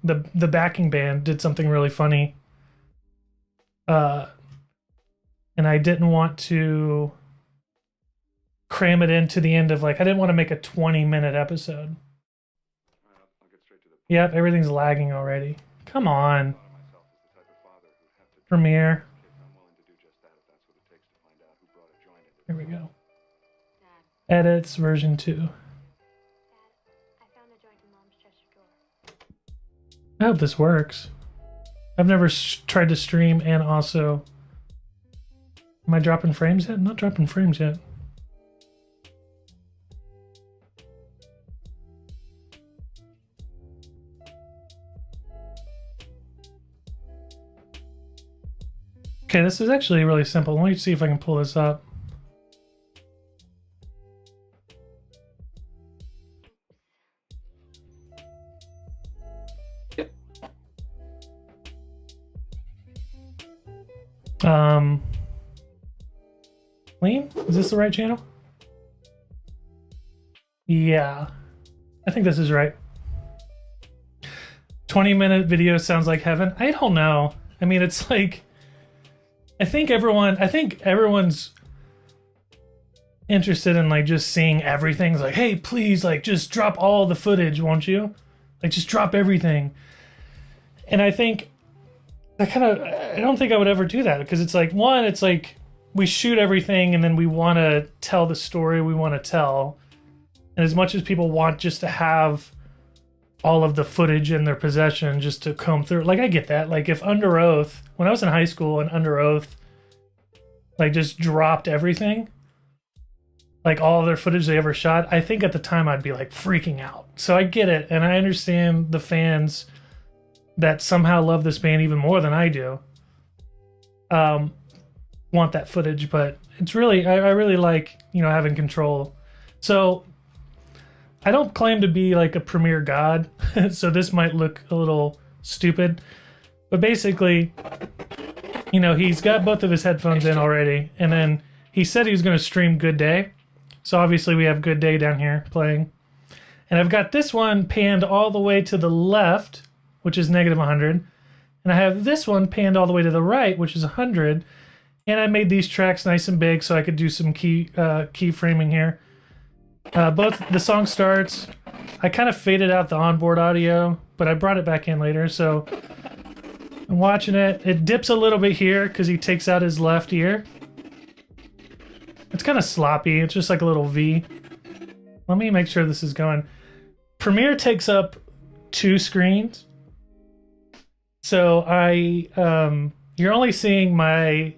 the backing band did something really funny. And I didn't want to cram it into the end of like I didn't want to make a 20-minute episode. I'll get straight to the Yep, everything's lagging already. Come on. Premiere. I'm willing to do just that if that's what it takes to find out who brought a joint into Here we go. Dad, Edits version 2. Dad, I found a joint in Mom's dresser drawer. I hope this works. I've never tried to stream and also... Am I dropping frames yet? I'm not dropping frames yet. Okay, this is actually really simple. Let me see if I can pull this up. Lean? Is this the right channel? Yeah. I think this is right. 20-minute video sounds like heaven. I don't know. I mean, it's like... I think everyone's interested in like just seeing everything. It's like, hey, please, like just drop all the footage, won't you? Like just drop everything. And I think I don't think I would ever do that because it's like, one, it's like we shoot everything and then we want to tell the story we want to tell. And as much as people want just to have all of the footage in their possession just to comb through, like I get that. Like if Under Oath, when I was in high school and Under Oath, like just dropped everything, like all of their footage they ever shot, I think at the time I'd be like freaking out. So I get it. And I understand the fans that somehow love this band even more than I do. Want that footage, but it's really, I really like, you know, having control. So I don't claim to be like a Premiere god, so this might look a little stupid, but basically, you know, he's got both of his headphones in already, and then he said he was going to stream Good Day, so obviously we have Good Day down here playing, and I've got this one panned all the way to the left, which is negative 100, and I have this one panned all the way to the right, which is 100, and I made these tracks nice and big so I could do some keyframing here. Both the song starts, I kind of faded out the onboard audio, but I brought it back in later, so I'm watching it. It dips a little bit here because he takes out his left ear. It's kind of sloppy. It's just like a little V. Let me make sure this is going. Premiere takes up 2 screens. So you're only seeing my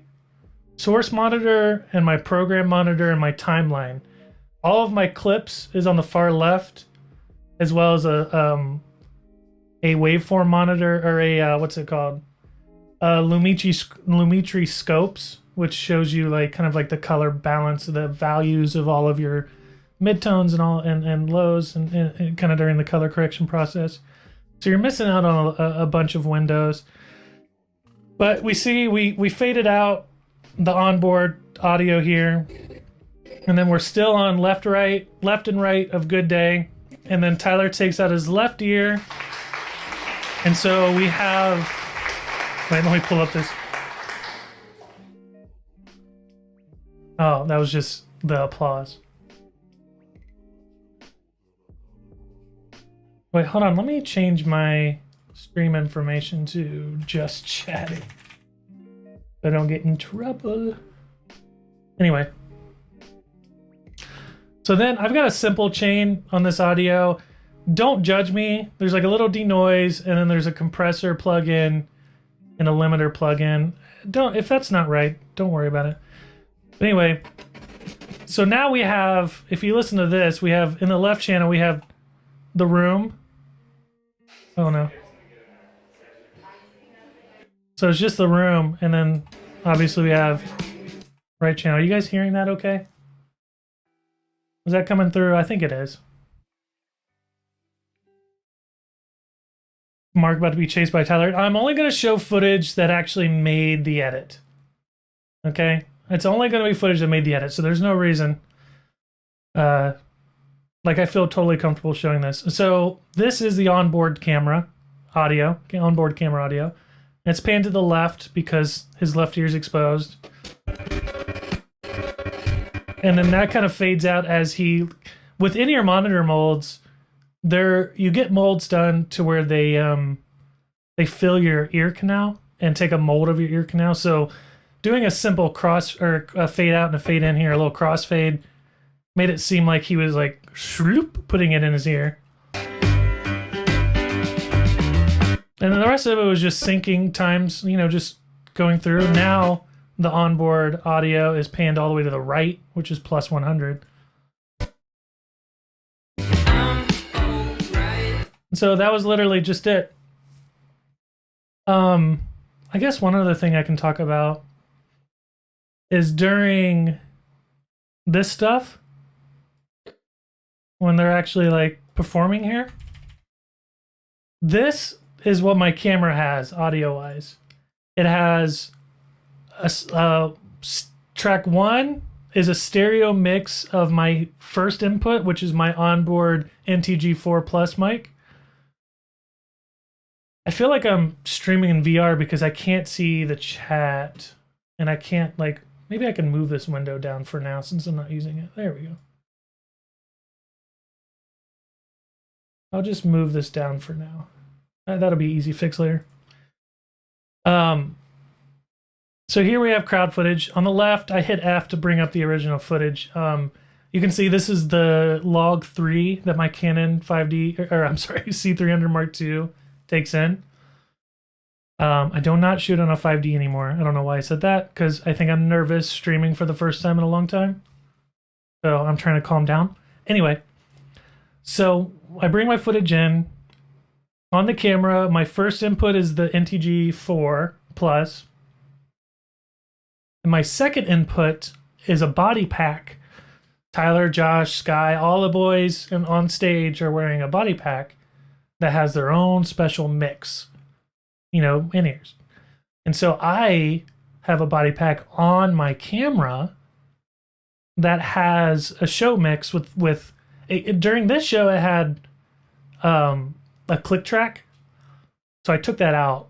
source monitor and my program monitor and my timeline. All of my clips is on the far left, as well as a waveform monitor, or a what's it called? Lumetri scopes, which shows you like kind of like the color balance, the values of all of your midtones and all and lows, and kind of during the color correction process. So you're missing out on a bunch of windows. But we faded out the onboard audio here. And then we're still on left and right of Good Day. And then Tyler takes out his left ear. And so we have... Wait, let me pull up this. Oh, that was just the applause. Wait, hold on. Let me change my stream information to just chatting, so I don't get in trouble. Anyway. So then I've got a simple chain on this audio. Don't judge me. There's like a little denoise, and then there's a compressor plug-in and a limiter plug-in. If that's not right, don't worry about it. But anyway, so now we have, if you listen to this, we have in the left channel, we have the room. Oh no. So it's just the room, and then obviously we have right channel. Are you guys hearing that okay? Is that coming through? I think it is. Mark about to be chased by Tyler. I'm only going to show footage that actually made the edit. Okay? It's only going to be footage that made the edit, so there's no reason. Like, I feel totally comfortable showing this. So, this is the onboard camera. audio, onboard camera audio. And it's panned to the left because his left ear is exposed. And then that kind of fades out as he, with in-ear monitor molds, you get molds done to where they fill your ear canal and take a mold of your ear canal. So doing a simple cross or a fade out and a fade in here, a little crossfade, made it seem like he was like shloop, putting it in his ear. And then the rest of it was just syncing times, just going through. Now the onboard audio is panned all the way to the right, which is plus 100. So that was literally just it. I guess one other thing I can talk about is during this stuff, when they're actually like performing here, this is what my camera has audio wise. It has track 1 is a stereo mix of my first input, which is my onboard NTG4 Plus mic. I feel like I'm streaming in VR because I can't see the chat, and I can't maybe I can move this window down for now since I'm not using it. There we go. I'll just move this down for now. That'll be easy fix later. So here we have crowd footage. On the left, I hit F to bring up the original footage. You can see this is the log 3 that my Canon 5D, or I'm sorry, C300 Mark II takes in. I do not shoot on a 5D anymore. I don't know why I said that, because I think I'm nervous streaming for the first time in a long time. So I'm trying to calm down. Anyway, so I bring my footage in. On the camera, my first input is the NTG4 Plus. And my second input is a body pack. Tyler, Josh, Sky, all the boys on stage are wearing a body pack that has their own special mix, in-ears. And so I have a body pack on my camera that has a show mix with during this show it had a click track. So I took that out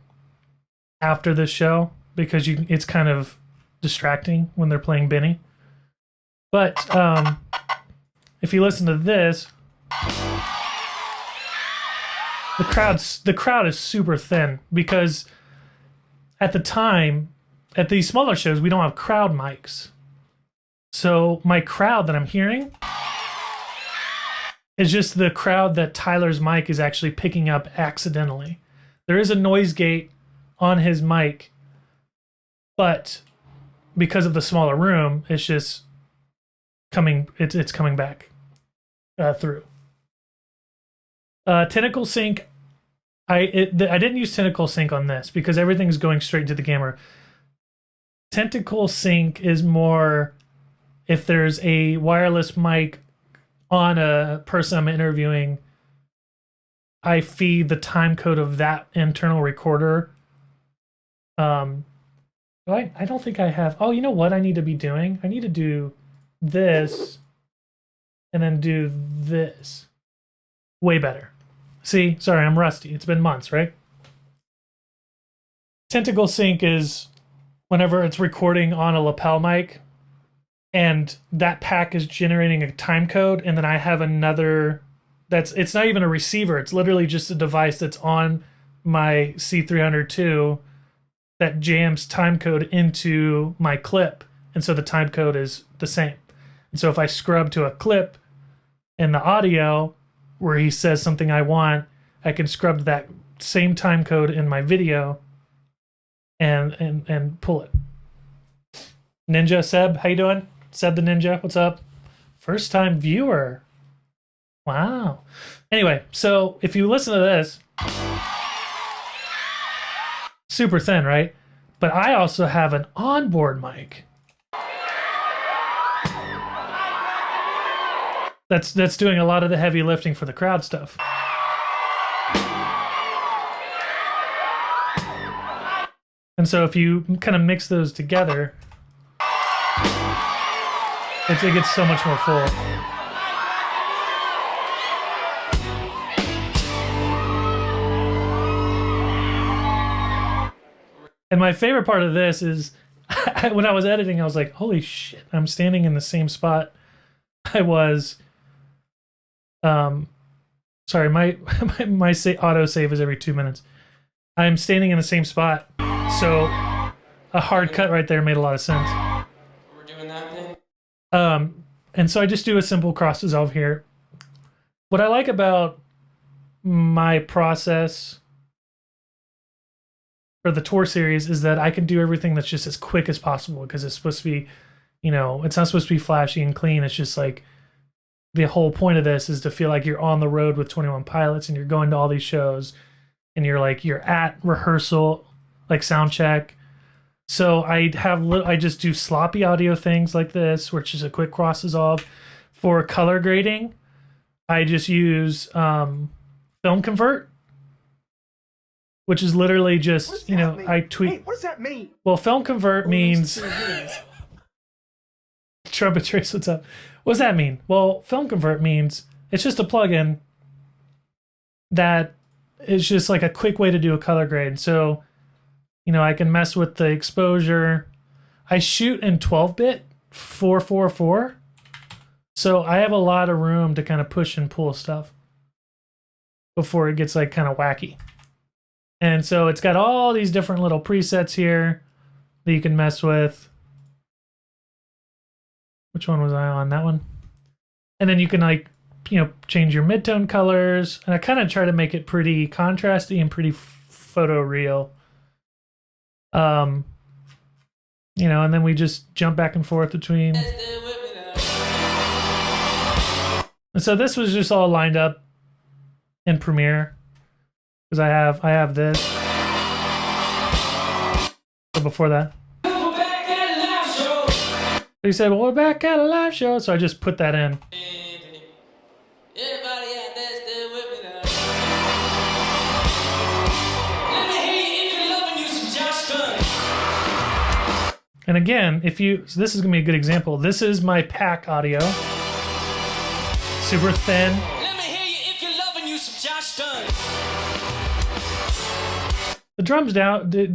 after this show because it's kind of distracting when they're playing Benny. But if you listen to this, the crowd is super thin because at the time, at these smaller shows, we don't have crowd mics. So my crowd that I'm hearing is just the crowd that Tyler's mic is actually picking up accidentally. There is a noise gate on his mic, but because of the smaller room, it's just it's coming back through. Tentacle sync. I didn't use tentacle sync on this because everything's going straight into the camera. Tentacle sync is more if there's a wireless mic on a person I'm interviewing, I feed the time code of that internal recorder. I don't think I have. Oh, you know what I need to be doing? I need to do this and then do this. Way better. See, sorry, I'm rusty. It's been months, right? Tentacle sync is whenever it's recording on a lapel mic and that pack is generating a time code, and then I have another it's not even a receiver. It's literally just a device that's on my C300 II that jams time code into my clip, and so the time code is the same. And so if I scrub to a clip in the audio where he says something I want, I can scrub that same time code in my video and pull it. Ninja Seb, how you doing? Seb the Ninja, what's up? First time viewer. Wow. Anyway, so if you listen to this, super thin, right? But I also have an onboard mic that's doing a lot of the heavy lifting for the crowd stuff. And so if you kind of mix those together, it gets so much more full. And my favorite part of this is when I was editing, I was like, holy shit, I'm standing in the same spot I was. Sorry, my auto save is every 2 minutes. I'm standing in the same spot, so a hard cut right there made a lot of sense. We're doing that thing. And so I just do a simple cross dissolve here. What I like about my process for the tour series is that I can do everything that's just as quick as possible because it's supposed to be, it's not supposed to be flashy and clean. It's just like the whole point of this is to feel like you're on the road with 21 Pilots and you're going to all these shows and you're at rehearsal, like sound check. So I just do sloppy audio things like this, which is a quick cross dissolve. For color grading, I just use film convert, which is literally just, I tweak. Hey, what does that mean? Well, film convert means Trumpet Trace, what's up? What does that mean? Well, film convert means it's just a plugin that is just like a quick way to do a color grade. So, I can mess with the exposure. I shoot in 12-bit 444. So I have a lot of room to kind of push and pull stuff before it gets like kind of wacky. And so it's got all these different little presets here that you can mess with. Which one was I on? That one. And then you can change your midtone colors. And I kind of try to make it pretty contrasty and pretty photo real. And then we just jump back and forth between. And so this was just all lined up in Premiere because I have this. But before that, he said, "Well, we're back at a live show," so I just put that in. And again, so this is gonna be a good example. This is my pack audio, super thin. Let me hear you if you're loving you some Josh Dunn. The drums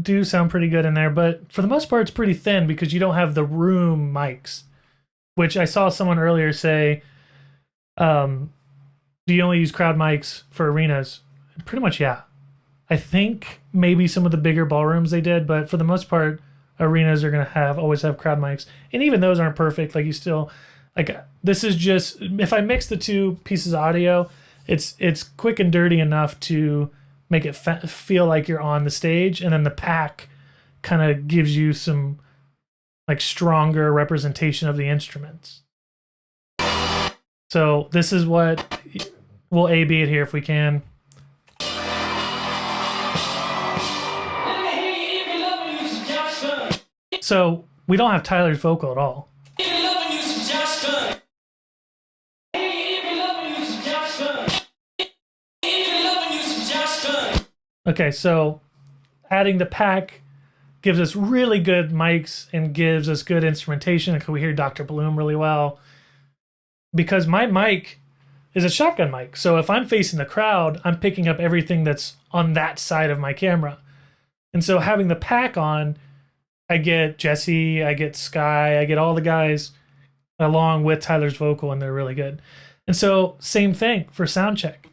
do sound pretty good in there, but for the most part, it's pretty thin because you don't have the room mics, which I saw someone earlier say, do you only use crowd mics for arenas? Pretty much, yeah. I think maybe some of the bigger ballrooms they did, but for the most part, arenas are going to always have crowd mics. And even those aren't perfect. Like this is just, if I mix the two pieces of audio, it's quick and dirty enough to make it feel like you're on the stage, and then the pack kind of gives you some like stronger representation of the instruments. So this is what we'll A/B it here if we can. So we don't have Tyler's vocal at all. Okay, so adding the pack gives us really good mics and gives us good instrumentation. And we hear Dr. Bloom really well. Because my mic is a shotgun mic. So if I'm facing the crowd, I'm picking up everything that's on that side of my camera. And so having the pack on, I get Jesse, I get Sky, I get all the guys along with Tyler's vocal, and they're really good. And so same thing for sound check.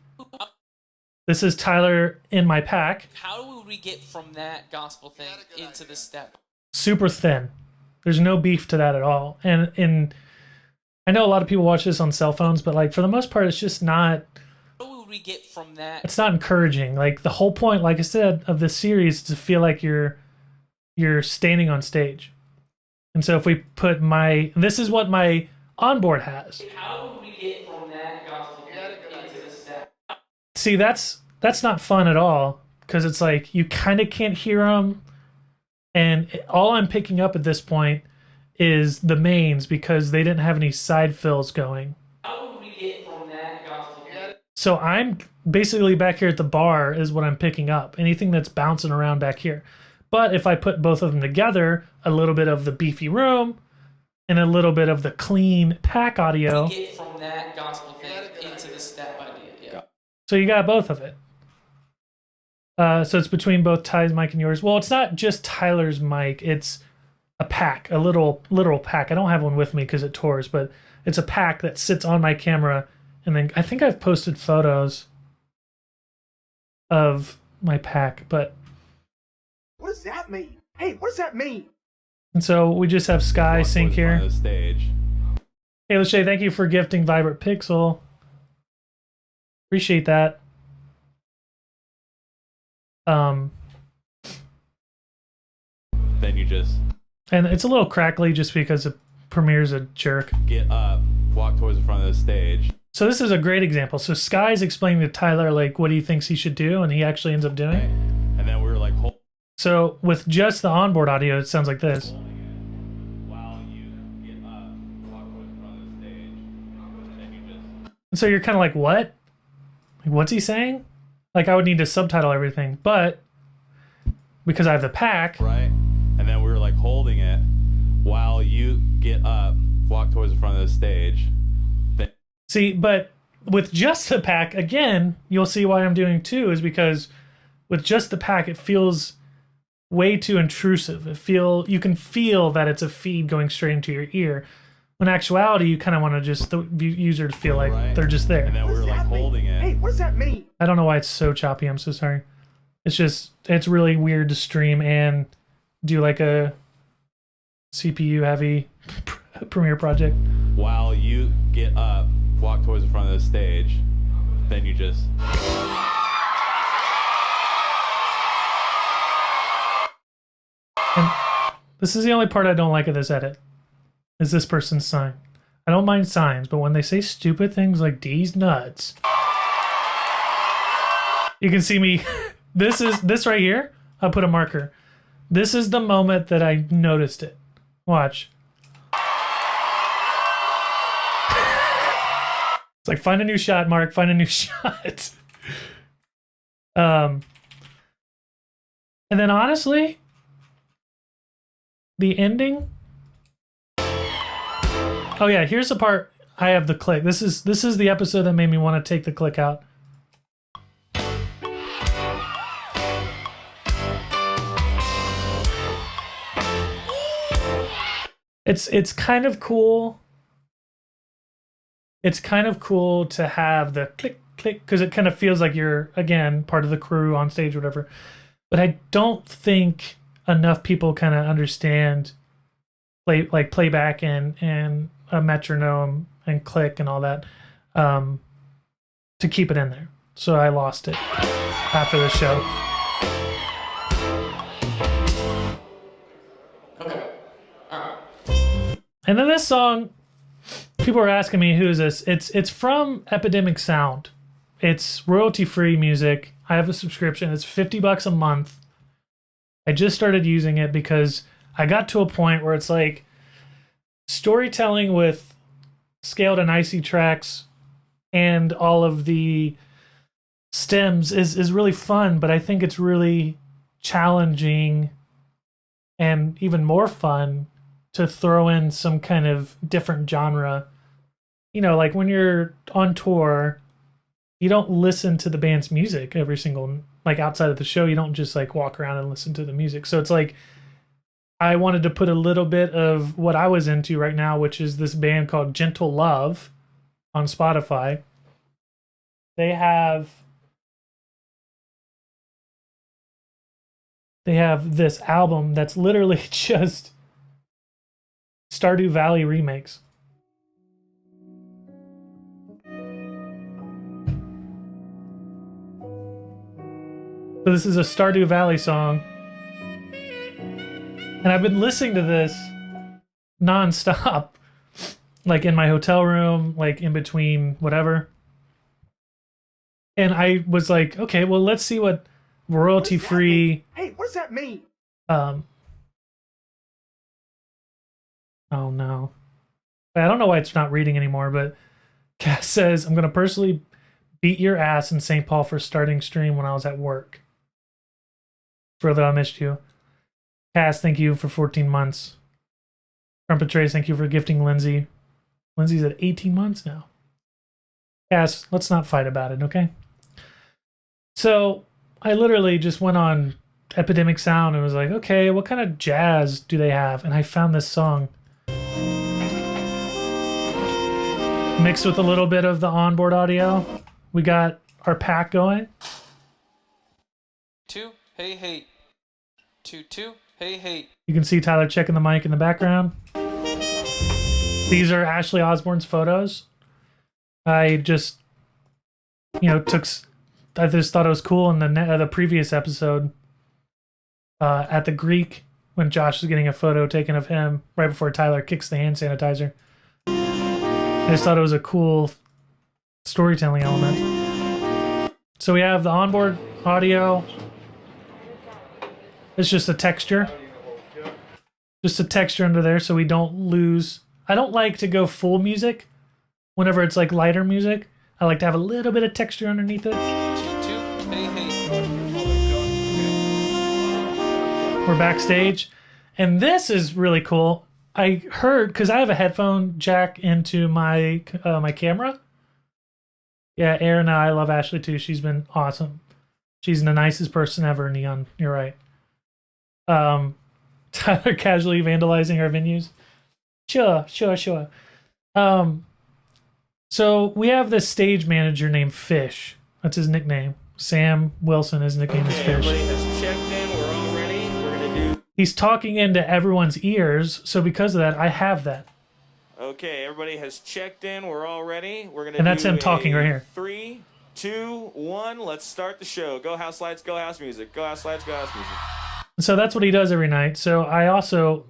This is Tyler in my pack. How do we get from that gospel thing into the step? Super thin. There's no beef to that at all. And I know a lot of people watch this on cell phones, but like for the most part, it's just not. How do we get from that? It's not encouraging. Like the whole point, like I said, of this series is to feel like you're standing on stage. And so if we put this is what my onboard has. How do we get from that gospel thing into the step? See, that's not fun at all because it's like you kind of can't hear them, and all I'm picking up at this point is the mains because they didn't have any side fills going. How do we get from that gospel thing? So I'm basically back here at the bar is what I'm picking up. Anything that's bouncing around back here. But if I put both of them together, a little bit of the beefy room and a little bit of the clean pack audio. We get from that gospel thing into the step idea. Yeah. So you got both of it. So it's between both Ty's mic and yours. Well, it's not just Tyler's mic. It's a pack, a literal pack. I don't have one with me because it tours, but it's a pack that sits on my camera. And then I think I've posted photos of my pack, but what does that mean? Hey, what does that mean? And so we just have Sky sync here. The stage. Hey, Lachey, thank you for gifting Vibrant Pixel. Appreciate that. Then you just and it's a little crackly just because Premiere's a jerk. get up, walk towards the front of the stage. So this is a great example. So Sky's explaining to Tyler like what he thinks he should do, and he actually ends up doing it. And then we were like, So with just the onboard audio, it sounds like this. while you get up, walk towards the front of the stage. Then you just And so you're kind of like, what? Like, what's he saying? Like, I would need to subtitle everything, but because I have the pack, right. And then we were like holding it while you get up, walk towards the front of the stage. Then see, but with just the pack, again, you'll see why I'm doing two, is because with just the pack, it feels way too intrusive. You can feel that it's a feed going straight into your ear. In actuality, you kind of want to just the user to feel like Right. they're just there. and then we were like holding it. Hey, what does that mean? I don't know why it's so choppy. I'm so sorry. It's really weird to stream and do like a CPU heavy Premiere project. While you get up, walk towards the front of the stage. Then you just And this is the only part I don't like of this edit, is this person's sign. I don't mind signs, but when they say stupid things like D's nuts, you can see me. This right here, I'll put a marker. This is the moment that I noticed it. Watch. It's like, find a new shot, Mark, find a new shot. And then honestly, the ending. Oh yeah, here's the part I have the click. This is the episode that made me want to take the click out. It's kind of cool. It's kind of cool to have the click click because it kind of feels like you're again part of the crew on stage or whatever. But I don't think enough people kind of understand playback and a metronome and click and all that to keep it in there. So I lost it after the show. Okay. And then this song, people are asking me, who is this? It's from Epidemic Sound. It's royalty-free music. I have a subscription. It's $50 a month. I just started using it because I got to a point where it's like storytelling with scaled and icy tracks and all of the stems is really fun, but I think it's really challenging and even more fun to throw in some kind of different genre. You know, like when you're on tour, you don't listen to the band's music every single, like outside of the show, you don't just like walk around and listen to the music. So it's like, I wanted to put a little bit of what I was into right now, which is this band called Gentle Love on Spotify. They have this album that's literally just Stardew Valley remakes. So this is a Stardew Valley song. And I've been listening to this nonstop, like in my hotel room, like in between whatever. And I was like, okay, well, let's see what royalty-free. Hey, what does that mean? Oh no. I don't know why it's not reading anymore, but Cass says, I'm going to personally beat your ass in St. Paul for starting stream when I was at work. Further, I missed you. Cass, thank you for 14 months. Trumpet Trace, thank you for gifting Lindsay. Lindsay's at 18 months now. Cass, let's not fight about it, okay? So, I literally just went on Epidemic Sound and was like, okay, what kind of jazz do they have? And I found this song mixed with a little bit of the onboard audio. We got our pack going. Two, hey, hey. Two, hey, hey. You can see Tyler checking the mic in the background. These are Ashley Osborne's photos. I just, I just thought it was cool in the previous episode at the Greek when Josh was getting a photo taken of him right before Tyler kicks the hand sanitizer. I just thought it was a cool storytelling element. So we have the onboard audio. It's just a texture. Just a texture under there so we don't lose. I don't like to go full music whenever it's like lighter music. I like to have a little bit of texture underneath it. Hey, hey. We're backstage. And this is really cool. I heard, because I have a headphone jack into my my camera. Yeah, Erin, I love Ashley too. She's been awesome. She's the nicest person ever, Neon. You're right. Tyler casually vandalizing our venues. Sure. So we have this stage manager named Fish. That's his nickname. Sam Wilson, his nickname is Fish. Everybody has checked in. We're all ready. We're going to do... He's talking into everyone's ears, so because of that, I have that. Okay, everybody has checked in. We're all ready. We're going to And that's him talking right here. 3, 2, 1. Let's start the show. Go house lights, go house music. Go house lights, go house music. So that's what he does every night. So I also,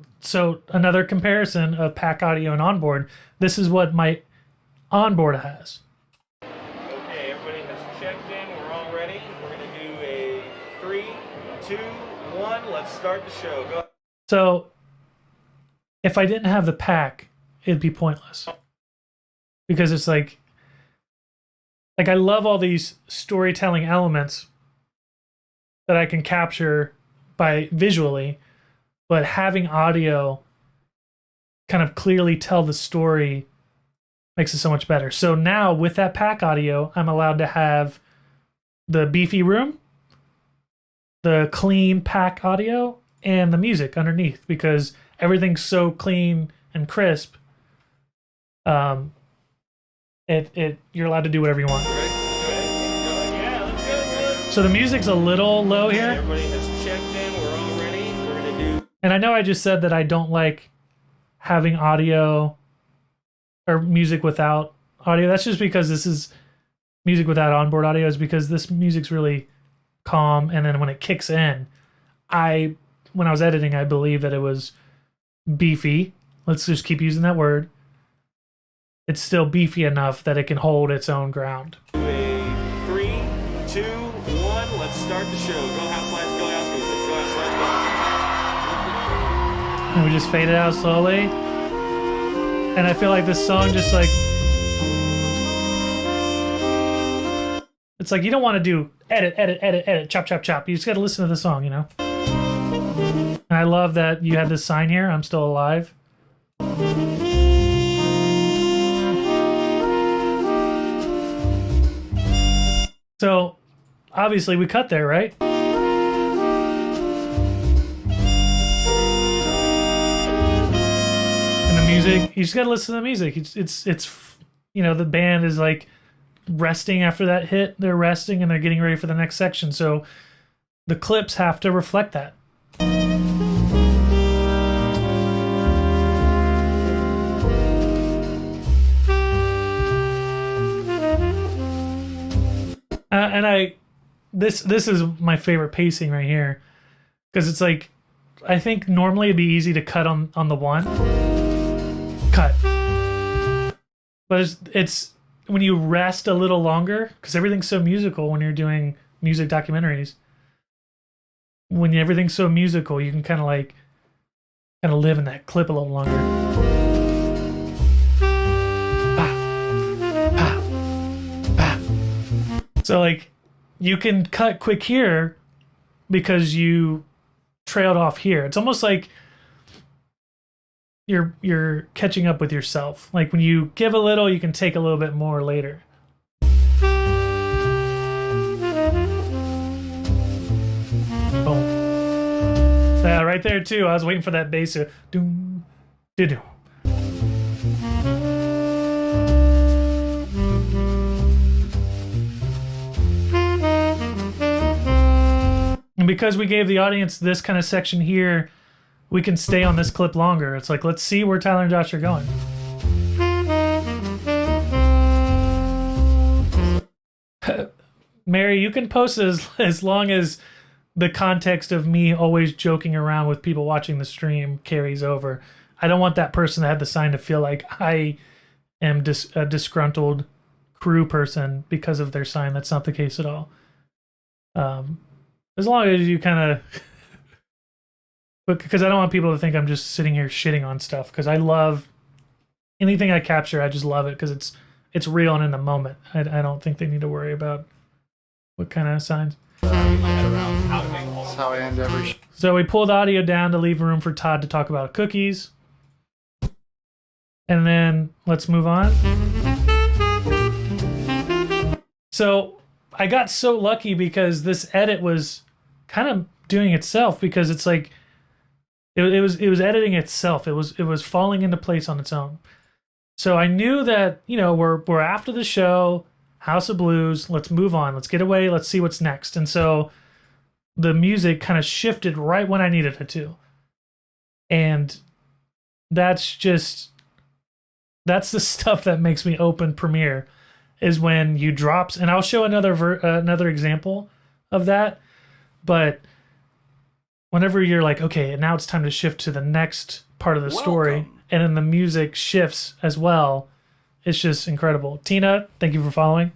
another comparison of pack audio and onboard. This is what my onboard has. Okay, everybody has checked in. We're all ready. We're going to do a 3, 2, 1. Let's start the show. Go. So if I didn't have the pack, it'd be pointless. Because it's like I love all these storytelling elements that I can capture by visually, but having audio kind of clearly tell the story makes it so much better. So now with that pack audio, I'm allowed to have the beefy room, the clean pack audio, and the music underneath because everything's so clean and crisp. You're allowed to do whatever you want. Yeah, let's go. So the music's a little low here. Everybody has checked in. We're all ready. We're going to do... And I know I just said that I don't like having audio or music without audio. That's just because this is music without onboard audio, is because this music's really calm. And then when it kicks in, when I was editing, I believe that it was beefy. Let's just keep using that word. It's still beefy enough that it can hold its own ground. A 3, 2, 1. Let's start the show. Go house lights, go house music. Go house lights, go house music. And we just fade it out slowly. And I feel like this song just like... It's like you don't want to do edit, chop, chop, chop. You just got to listen to the song, you know? And I love that you had this sign here, I'm still alive. So, obviously we cut there, right? And the music, you just gotta listen to the music. It's the band is like resting after that hit. They're resting and they're getting ready for the next section. So the clips have to reflect that. And this is my favorite pacing right here, because it's like, I think normally it'd be easy to cut on the one cut, but it's when you rest a little longer, because everything's so musical when you're doing music documentaries. When everything's so musical, you can kind of live in that clip a little longer. So like you can cut quick here because you trailed off here. It's almost like you're catching up with yourself. Like when you give a little, you can take a little bit more later. Right there too. I was waiting for that bass to doom, doom. And because we gave the audience this kind of section here, we can stay on this clip longer. It's like, let's see where Tyler and Josh are going. Mary, you can post as long as the context of me always joking around with people watching the stream carries over. I don't want that person that had the sign to feel like I am a disgruntled crew person because of their sign. That's not the case at all. As long as you kind of... because I don't want people to think I'm just sitting here shitting on stuff, because I love anything I capture. I just love it because it's real and in the moment. I don't think they need to worry about what kind of signs. That's how I end every So we pulled audio down to leave room for Todd to talk about cookies. And then let's move on. So I got so lucky because this edit was kind of doing itself, because it's like it was editing itself. It was falling into place on its own. So I knew that, you know, we're after the show, House of Blues, let's move on. Let's get away, let's see what's next. And so the music kind of shifted right when I needed it to. And that's the stuff that makes me open Premiere, is when you drops, and I'll show another example of that. But whenever you're like, okay, now it's time to shift to the next part of the story, and then the music shifts as well, it's just incredible. Tina, thank you for following.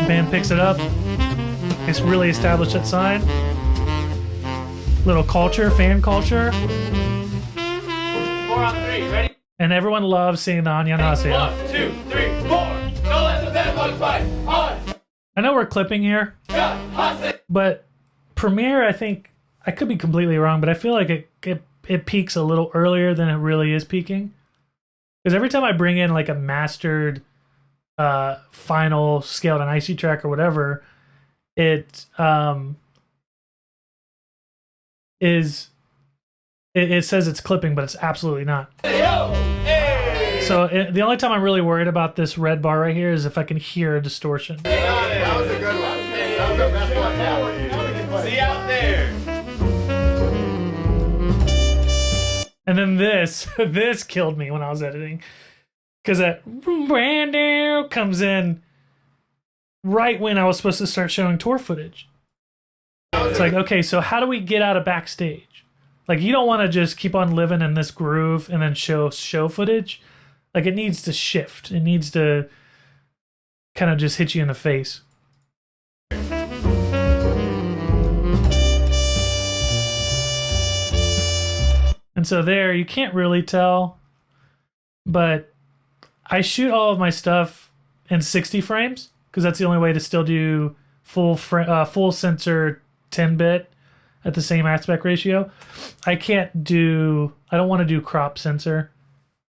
Band picks it up. It's really established that sign. Little culture, fan culture. 4 on 3, ready? And everyone loves seeing the Anyanasya. 1, 2, 3, 4. Don't let the bad bugs bite. On. I know we're clipping here, but Premiere, I think, I could be completely wrong, but I feel like it peaks a little earlier than it really is peaking. Because every time I bring in like a mastered final scaled and icy track or whatever, it says it's clipping, but it's absolutely not. So the only time I'm really worried about this red bar right here is if I can hear a distortion. That was a good one. That was the best one. Yeah. See you out there. And then this killed me when I was editing, because that brand new comes in right when I was supposed to start showing tour footage. It's like, okay, so how do we get out of backstage? Like, you don't want to just keep on living in this groove and then show footage. Like, it needs to shift. It needs to kind of just hit you in the face. And so there, you can't really tell, but I shoot all of my stuff in 60 frames, because that's the only way to still do full sensor 10-bit at the same aspect ratio. I don't want to do crop sensor.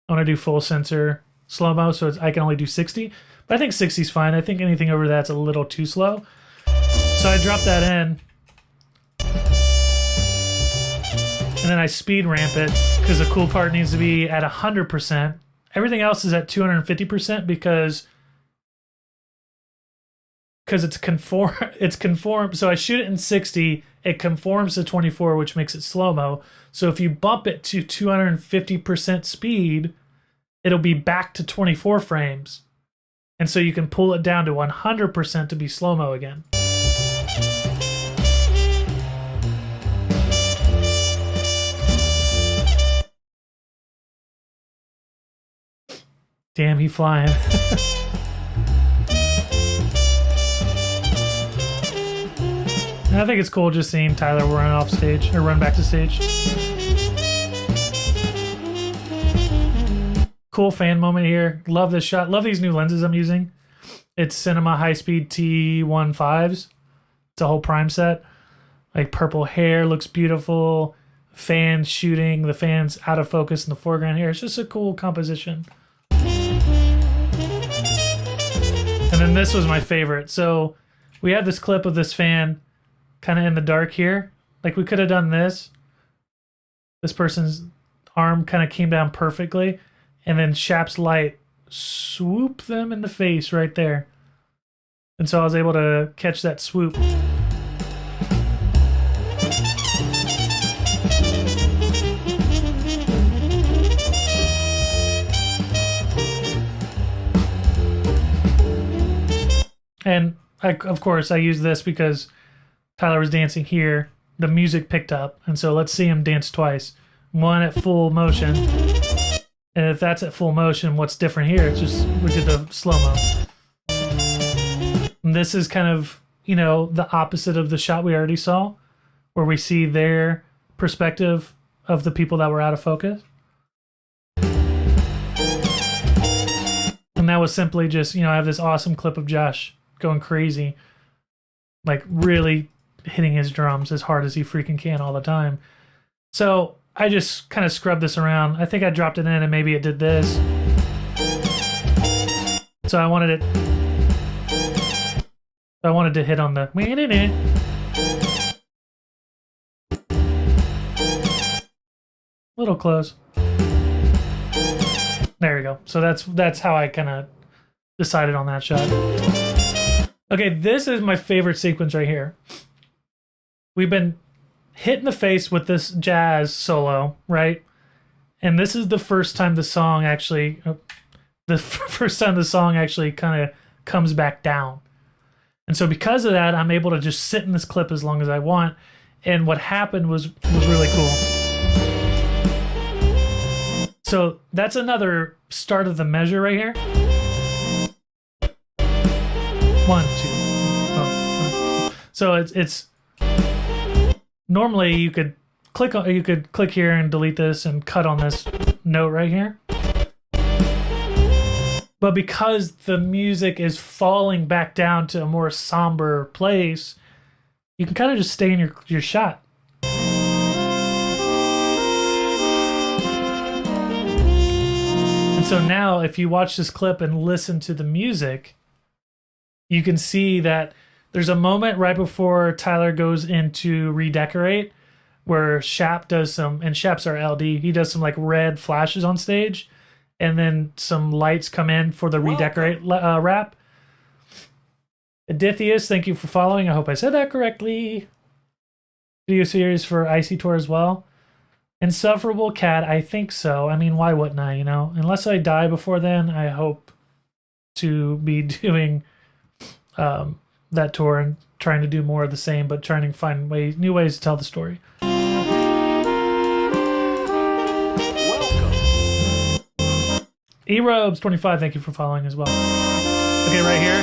I want to do full sensor slow-mo, so I can only do 60. But I think 60 is fine. I think anything over that's a little too slow. So I drop that in. And then I speed ramp it, because the cool part needs to be at 100%. Everything else is at 250% because it's conform. So I shoot it in 60. It conforms to 24, which makes it slow-mo. So if you bump it to 250% speed, it'll be back to 24 frames. And so you can pull it down to 100% to be slow-mo again. Damn, he flying. I think it's cool just seeing Tyler run off stage, or run back to stage. Cool fan moment here. Love this shot. Love these new lenses I'm using. It's Cinema high-speed T15s. It's a whole prime set. Like, purple hair looks beautiful. Fans shooting. The fans out of focus in the foreground here. It's just a cool composition. And then this was my favorite. So we have this clip of this fan kind of in the dark here. Like we could have done this. This person's arm kind of came down perfectly, and then Shap's light swooped them in the face right there. And so I was able to catch that swoop. And of course, I use this because Tyler was dancing here. The music picked up, and so let's see him dance twice. One at full motion, and if that's at full motion, what's different here? It's just we did the slow-mo. And this is kind of, you know, the opposite of the shot we already saw, where we see their perspective of the people that were out of focus. And that was simply just, you know, I have this awesome clip of Josh going crazy, like really hitting his drums as hard as he freaking can all the time. So I just kind of scrubbed this around. I think I dropped it in and maybe it did this. So I wanted to hit on the little close. There we go. So that's how I kind of decided on that shot. Okay, this is my favorite sequence right here. We've been hit in the face with this jazz solo, right? And this is the first time the song actually kind of comes back down. And so because of that, I'm able to just sit in this clip as long as I want. And what happened was really cool. So that's another start of the measure right here. 1, 2. Oh. So it's normally you could click here and delete this and cut on this note right here. But because the music is falling back down to a more somber place, you can kind of just stay in your shot. And so now if you watch this clip and listen to the music, you can see that there's a moment right before Tyler goes in to redecorate where Shap does some, and Shap's our LD, he does some like red flashes on stage, and then some lights come in for the redecorate wrap. Adithius, thank you for following. I hope I said that correctly. Video series for Icy Tour as well. Insufferable Cat, I think so. I mean, why wouldn't I, you know? Unless I die before then, I hope to be doing that tour and trying to do more of the same, but trying to find new ways to tell the story. E-Robes25, thank you for following as well. Okay, right here.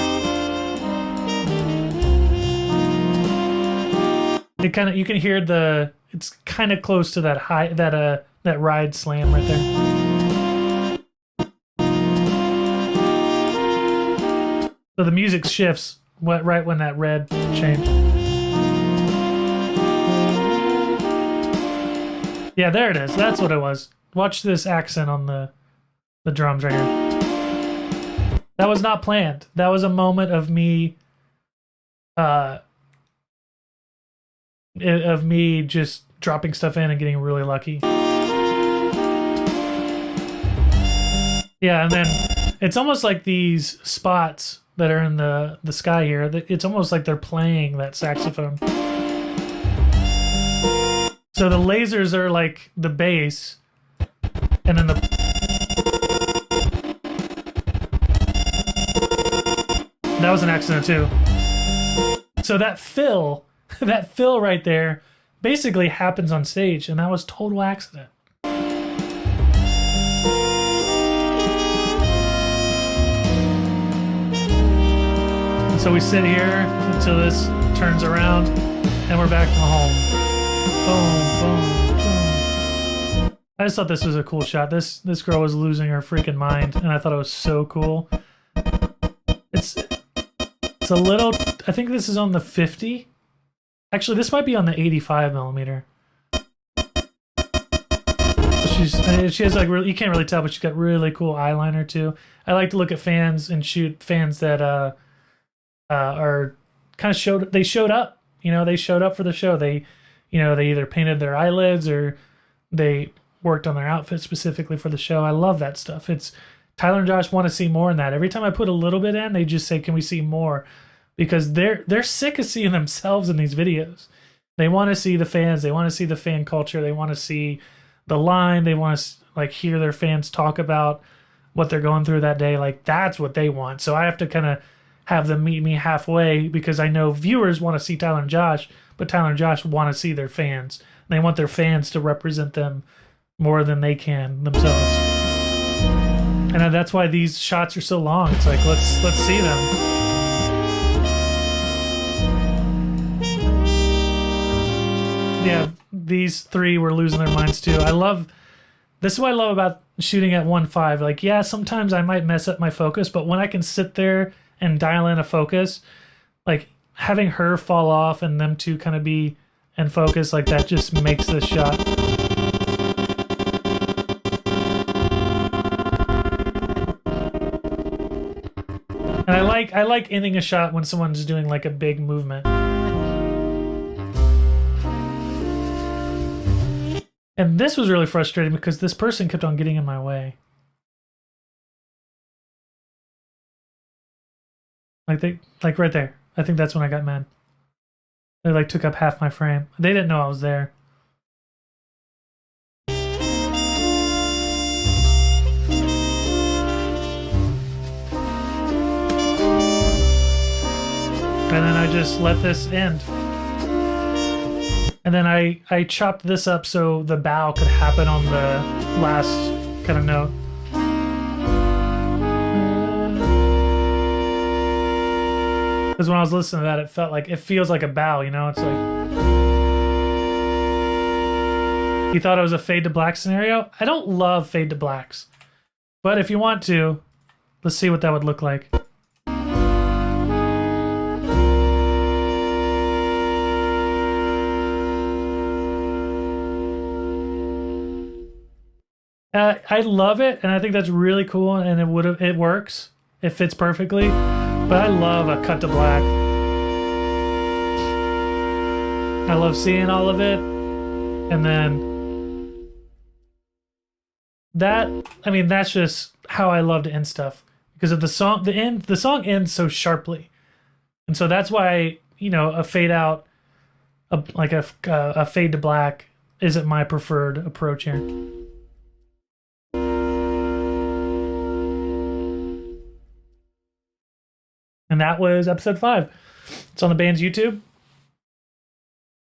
It kind of, you can hear it's kind of close to that high, that ride slam right there. So the music shifts right when that red changed. Yeah, there it is. That's what it was. Watch this accent on the drums right here. That was not planned. That was a moment of me just dropping stuff in and getting really lucky. Yeah, and then it's almost like these spots that are in the sky here, it's almost like they're playing that saxophone. So the lasers are like the bass, and then that was an accident too. So that fill right there basically happens on stage, and that was total accident. And so we sit here until this turns around, and we're back to home. Boom, boom, boom. I just thought this was a cool shot. This girl was losing her freaking mind, and I thought it was so cool. It's a little, I think this is on the 50. Actually, this might be on the 85 millimeter. She has like really, you can't really tell, but she's got really cool eyeliner too. I like to look at fans and shoot fans that are kind of showed up. You know, they showed up for the show. They either painted their eyelids or they worked on their outfit specifically for the show. I love that stuff. It's Tyler and Josh want to see more in that. Every time I put a little bit in, they just say, "Can we see more?" Because they're sick of seeing themselves in these videos. They want to see the fans. They want to see the fan culture. They want to see the line. They want to like hear their fans talk about what they're going through that day. Like that's what they want. So I have to kind of have them meet me halfway because I know viewers want to see Tyler and Josh, but Tyler and Josh want to see their fans. They want their fans to represent them more than they can themselves. And that's why these shots are so long. It's like let's see them. Yeah, these three were losing their minds too. This is what I love about shooting at 1.5. Like, yeah, sometimes I might mess up my focus, but when I can sit there and dial in a focus, like having her fall off and them two kind of be in focus, like that just makes this shot. And I like ending a shot when someone's doing like a big movement. And this was really frustrating because this person kept on getting in my way. Like right there. I think that's when I got mad. They like took up half my frame. They didn't know I was there. And then I just let this end. And then I chopped this up so the bow could happen on the last kind of note. Because when I was listening to that, it feels like a bow, you know? It's like... You thought it was a fade to black scenario? I don't love fade to blacks. But if you want to, let's see what that would look like. I love it, and I think that's really cool, and it works. It fits perfectly. But I love a cut to black. I love seeing all of it, and then that's just how I love to end stuff because of the song. The song ends so sharply, and so that's why a fade out, a fade to black isn't my preferred approach here. And that was episode 5. It's on the band's YouTube.